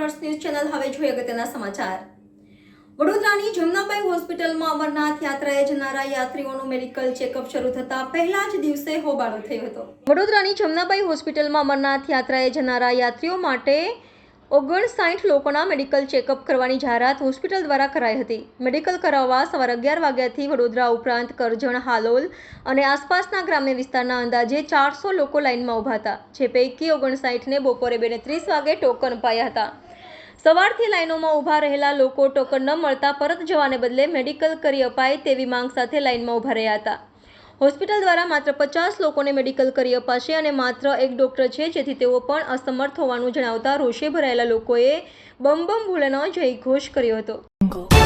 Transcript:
અરસ news channel હવે જોઈએ અગત્યના સમાચાર। વડોદરાની જમનાબાઈ હોસ્પિટલમાં અમરનાથ યાત્રાએ જનારા યાત્રીઓનું મેડિકલ ચેકઅપ શરૂ થતા પહેલા જ દિવસે હોબાળો થયો હતો। વડોદરાની જમનાબાઈ હોસ્પિટલમાં અમરનાથ યાત્રાએ જનારા યાત્રીઓ માટે 59 લોકોના મેડિકલ ચેકઅપ કરવાની જાહેરાત હોસ્પિટલ દ્વારા કરાઈ હતી। મેડિકલ કરાવવા સવારે 11 વાગ્યાથી વડોદરા ઉપરાંત કરજણ, હાલોલ અને આસપાસના ગ્રામ્ય વિસ્તારના અંદાજે 400 લોકો લાઇનમાં ઊભા હતા, જે પૈકી 59ને બપોરે 2:30 વાગે ટોકન અપાયા હતા। સવારથી લાઇનોમાં ઊભા રહેલા લોકો ટોકન ન મળતા પરત જવાને બદલે મેડિકલ કરી અપાય તેવી માંગ સાથે લાઇનમાં ઊભા રહ્યા હતા। હોસ્પિટલ દ્વારા માત્ર 50 લોકોને મેડિકલ કરી અપાશે અને માત્ર એક ડોક્ટર છે, જેથી તેઓ પણ અસમર્થ હોવાનું જણાવતા રોષે ભરાયેલા લોકોએ બમ બમ ભોલેનો જયઘોષ કર્યો હતો।